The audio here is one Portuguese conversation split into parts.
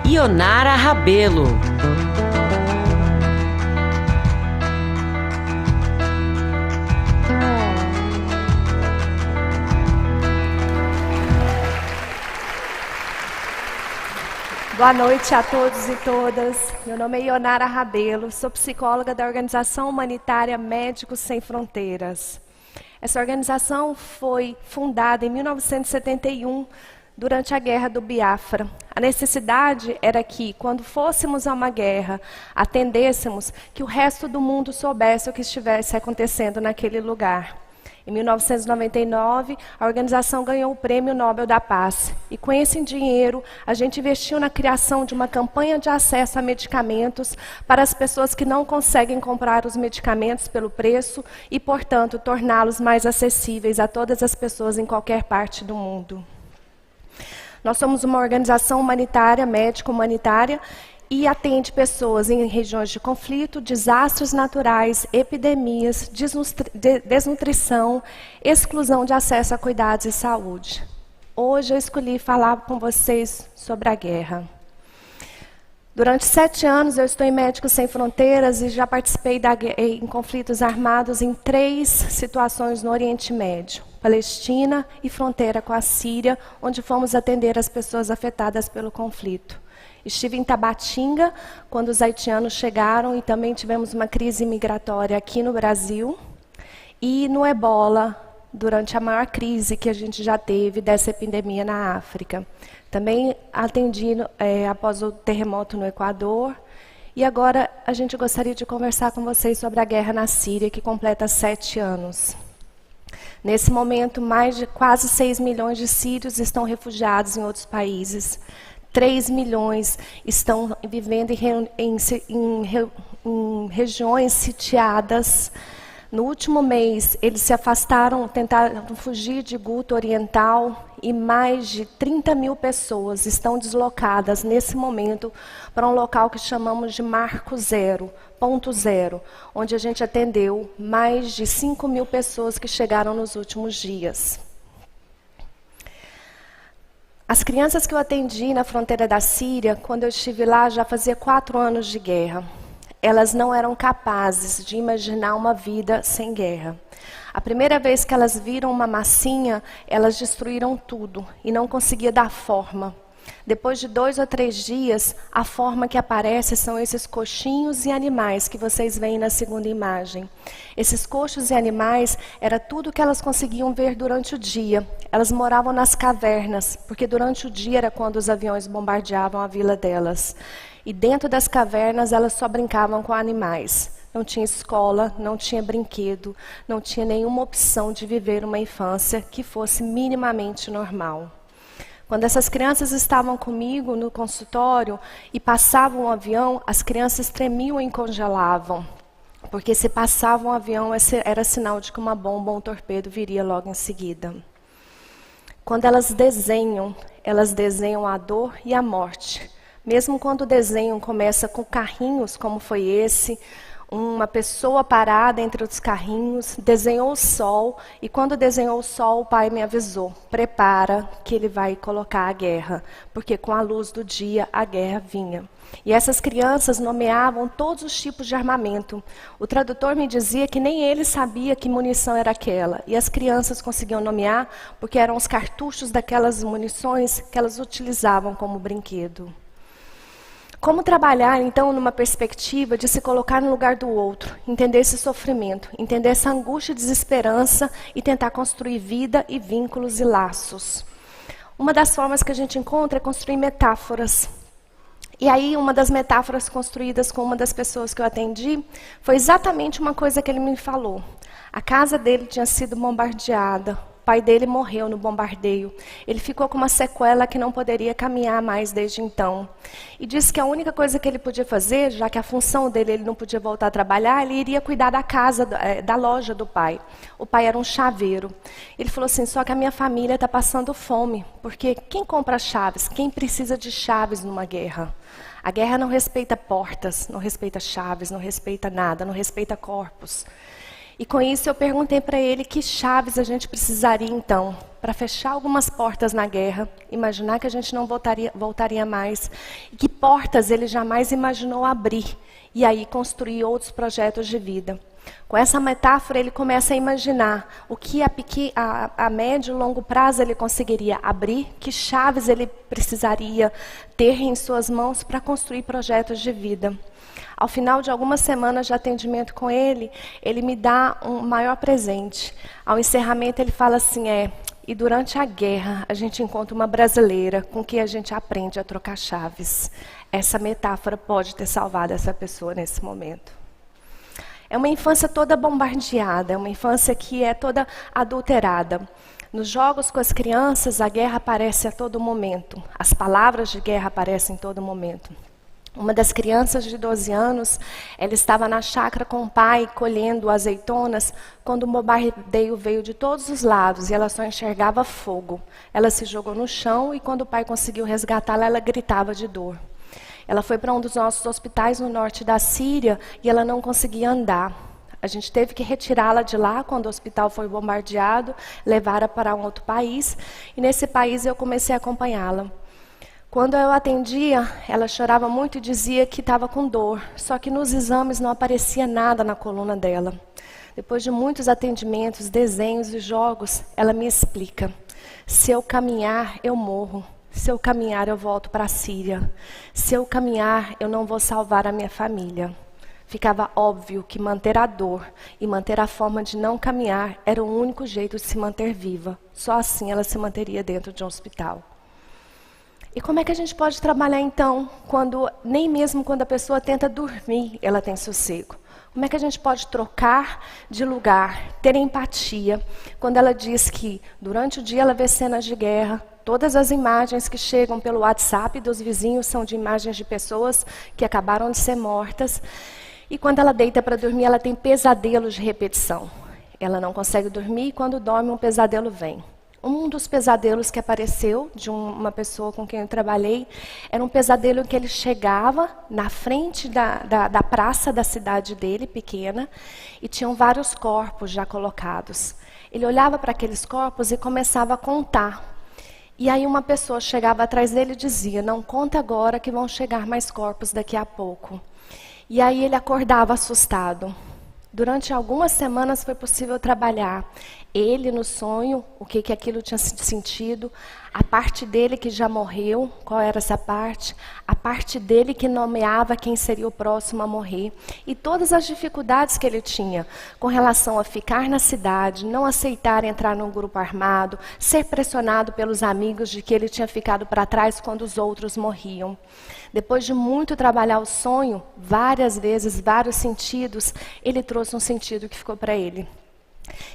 Ionara Rabelo. Boa noite a todos e todas. Meu nome é Ionara Rabelo, sou psicóloga da Organização Humanitária Médicos Sem Fronteiras. Essa organização foi fundada em 1971, durante a Guerra do Biafra. A necessidade era que, quando fôssemos a uma guerra, atendêssemos que o resto do mundo soubesse o que estivesse acontecendo naquele lugar. Em 1999, a organização ganhou o Prêmio Nobel da Paz. E com esse dinheiro, a gente investiu na criação de uma campanha de acesso a medicamentos para as pessoas que não conseguem comprar os medicamentos pelo preço e, portanto, torná-los mais acessíveis a todas as pessoas em qualquer parte do mundo. Nós somos uma organização humanitária, médico-humanitária, e atende pessoas em regiões de conflito, desastres naturais, epidemias, desnutrição, exclusão de acesso a cuidados e saúde. Hoje eu escolhi falar com vocês sobre a guerra. Durante 7 anos eu estou em Médicos Sem Fronteiras e já participei em conflitos armados em 3 situações no Oriente Médio. Palestina e fronteira com a Síria, onde fomos atender as pessoas afetadas pelo conflito. Estive em Tabatinga, quando os haitianos chegaram, e também tivemos uma crise migratória aqui no Brasil. E no Ebola, durante a maior crise que a gente já teve dessa epidemia na África. Também atendi após o terremoto no Equador. E agora a gente gostaria de conversar com vocês sobre a guerra na Síria, que completa 7 anos. Nesse momento, mais de quase 6 milhões de sírios estão refugiados em outros países. 3 milhões estão vivendo em regiões sitiadas. No último mês, eles se afastaram, tentaram fugir de Guta Oriental e mais de 30 mil pessoas estão deslocadas nesse momento para um local que chamamos de Marco Zero, ponto zero, onde a gente atendeu mais de 5 mil pessoas que chegaram nos últimos dias. As crianças que eu atendi na fronteira da Síria, quando eu estive lá, já fazia 4 anos de guerra. Elas não eram capazes de imaginar uma vida sem guerra. A primeira vez que elas viram uma massinha, elas destruíram tudo e não conseguia dar forma. Depois de 2 ou 3 dias, a forma que aparece são esses coxinhos e animais que vocês veem na segunda imagem. Esses coxos e animais era tudo que elas conseguiam ver durante o dia. Elas moravam nas cavernas, porque durante o dia era quando os aviões bombardeavam a vila delas. E dentro das cavernas elas só brincavam com animais. Não tinha escola, não tinha brinquedo, não tinha nenhuma opção de viver uma infância que fosse minimamente normal. Quando essas crianças estavam comigo no consultório e passavam um avião, as crianças tremiam e congelavam. Porque se passava um avião, era sinal de que uma bomba ou um torpedo viria logo em seguida. Quando elas desenham a dor e a morte. Mesmo quando o desenho começa com carrinhos, como foi esse, uma pessoa parada entre os carrinhos, desenhou o sol, e quando desenhou o sol, o pai me avisou, prepara que ele vai colocar a guerra, porque com a luz do dia a guerra vinha. E essas crianças nomeavam todos os tipos de armamento. O tradutor me dizia que nem ele sabia que munição era aquela, e as crianças conseguiam nomear porque eram os cartuchos daquelas munições que elas utilizavam como brinquedo. Como trabalhar, então, numa perspectiva de se colocar no lugar do outro, entender esse sofrimento, entender essa angústia e desesperança e tentar construir vida e vínculos e laços. Uma das formas que a gente encontra é construir metáforas. E aí, uma das metáforas construídas com uma das pessoas que eu atendi foi exatamente uma coisa que ele me falou. A casa dele tinha sido bombardeada. O pai dele morreu no bombardeio. Ele ficou com uma sequela que não poderia caminhar mais desde então. E disse que a única coisa que ele podia fazer, já que a função dele, ele não podia voltar a trabalhar, ele iria cuidar da casa, da loja do pai. O pai era um chaveiro. Ele falou assim, só que a minha família está passando fome, porque quem compra chaves? Quem precisa de chaves numa guerra? A guerra não respeita portas, não respeita chaves, não respeita nada, não respeita corpos. E com isso eu perguntei para ele que chaves a gente precisaria então para fechar algumas portas na guerra, imaginar que a gente não voltaria mais, e que portas ele jamais imaginou abrir, e aí construir outros projetos de vida. Com essa metáfora ele começa a imaginar o que a médio e longo prazo ele conseguiria abrir, que chaves ele precisaria ter em suas mãos para construir projetos de vida. Ao final de algumas semanas de atendimento com ele, ele me dá um maior presente. Ao encerramento ele fala assim, e durante a guerra a gente encontra uma brasileira com quem a gente aprende a trocar chaves. Essa metáfora pode ter salvado essa pessoa nesse momento. É uma infância toda bombardeada, é uma infância que é toda adulterada. Nos jogos com as crianças, a guerra aparece a todo momento. As palavras de guerra aparecem em todo momento. Uma das crianças de 12 anos, ela estava na chácara com o pai, colhendo azeitonas, quando um bombardeio veio de todos os lados e ela só enxergava fogo. Ela se jogou no chão e quando o pai conseguiu resgatá-la, ela gritava de dor. Ela foi para um dos nossos hospitais no norte da Síria e ela não conseguia andar. A gente teve que retirá-la de lá quando o hospital foi bombardeado, levá-la para um outro país e nesse país eu comecei a acompanhá-la. Quando eu atendia, ela chorava muito e dizia que estava com dor, só que nos exames não aparecia nada na coluna dela. Depois de muitos atendimentos, desenhos e jogos, ela me explica: se eu caminhar, eu morro. Se eu caminhar, eu volto para a Síria. Se eu caminhar, eu não vou salvar a minha família. Ficava óbvio que manter a dor e manter a forma de não caminhar era o único jeito de se manter viva. Só assim ela se manteria dentro de um hospital. E como é que a gente pode trabalhar então, nem mesmo quando a pessoa tenta dormir, ela tem sossego? Como é que a gente pode trocar de lugar, ter empatia, quando ela diz que durante o dia ela vê cenas de guerra, todas as imagens que chegam pelo WhatsApp dos vizinhos são de imagens de pessoas que acabaram de ser mortas, e quando ela deita para dormir, ela tem pesadelos de repetição. Ela não consegue dormir e quando dorme um pesadelo vem. Um dos pesadelos que apareceu de uma pessoa com quem eu trabalhei era um pesadelo em que ele chegava na frente da praça da cidade dele, pequena, e tinham vários corpos já colocados. Ele olhava para aqueles corpos e começava a contar. E aí uma pessoa chegava atrás dele e dizia: não conta agora que vão chegar mais corpos daqui a pouco. E aí ele acordava assustado. Durante algumas semanas foi possível trabalhar ele no sonho, o que aquilo tinha sentido, a parte dele que já morreu, qual era essa parte, a parte dele que nomeava quem seria o próximo a morrer, e todas as dificuldades que ele tinha com relação a ficar na cidade, não aceitar entrar num grupo armado, ser pressionado pelos amigos de que ele tinha ficado para trás quando os outros morriam. Depois de muito trabalhar o sonho, várias vezes, vários sentidos, ele trouxe um sentido que ficou para ele.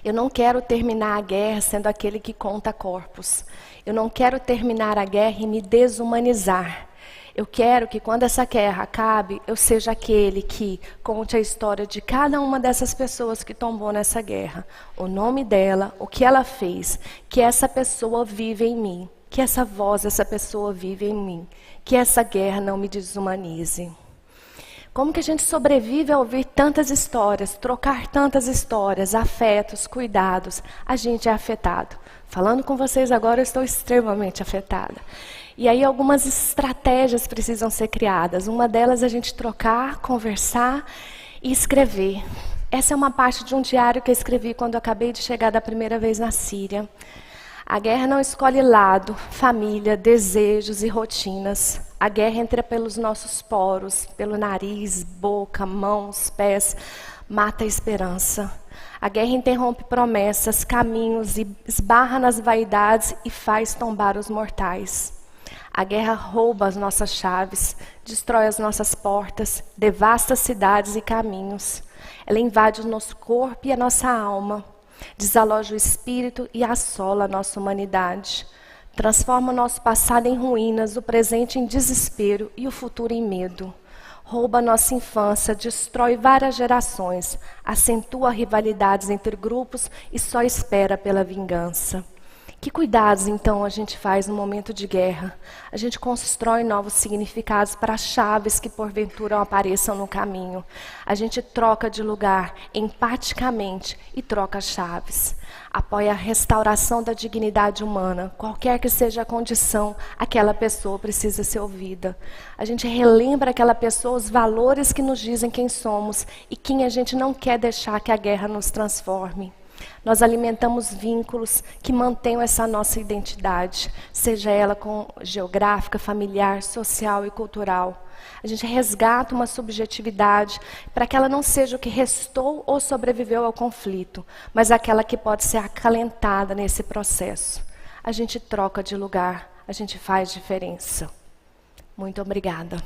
Eu não quero terminar a guerra sendo aquele que conta corpos. Eu não quero terminar a guerra e me desumanizar. Eu quero que quando essa guerra acabe, eu seja aquele que conte a história de cada uma dessas pessoas que tombou nessa guerra. O nome dela, o que ela fez, que essa pessoa vive em mim. Que essa voz dessa pessoa vive em mim. Que essa guerra não me desumanize. Como que a gente sobrevive a ouvir tantas histórias, trocar tantas histórias, afetos, cuidados? A gente é afetado. Falando com vocês agora, eu estou extremamente afetada. E aí algumas estratégias precisam ser criadas. Uma delas é a gente trocar, conversar e escrever. Essa é uma parte de um diário que eu escrevi quando eu acabei de chegar da primeira vez na Síria. A guerra não escolhe lado, família, desejos e rotinas. A guerra entra pelos nossos poros, pelo nariz, boca, mãos, pés, mata a esperança. A guerra interrompe promessas, caminhos e esbarra nas vaidades e faz tombar os mortais. A guerra rouba as nossas chaves, destrói as nossas portas, devasta cidades e caminhos. Ela invade o nosso corpo e a nossa alma. Desaloja o espírito e assola a nossa humanidade. Transforma o nosso passado em ruínas, o presente em desespero e o futuro em medo. Rouba a nossa infância, destrói várias gerações, acentua rivalidades entre grupos e só espera pela vingança. Que cuidados, então, a gente faz no momento de guerra? A gente constrói novos significados para as chaves que, porventura, apareçam no caminho. A gente troca de lugar empaticamente e troca as chaves. Apoia a restauração da dignidade humana. Qualquer que seja a condição, aquela pessoa precisa ser ouvida. A gente relembra aquela pessoa os valores que nos dizem quem somos e quem a gente não quer deixar que a guerra nos transforme. Nós alimentamos vínculos que mantenham essa nossa identidade, seja ela geográfica, familiar, social e cultural. A gente resgata uma subjetividade para que ela não seja o que restou ou sobreviveu ao conflito, mas aquela que pode ser acalentada nesse processo. A gente troca de lugar, a gente faz diferença. Muito obrigada.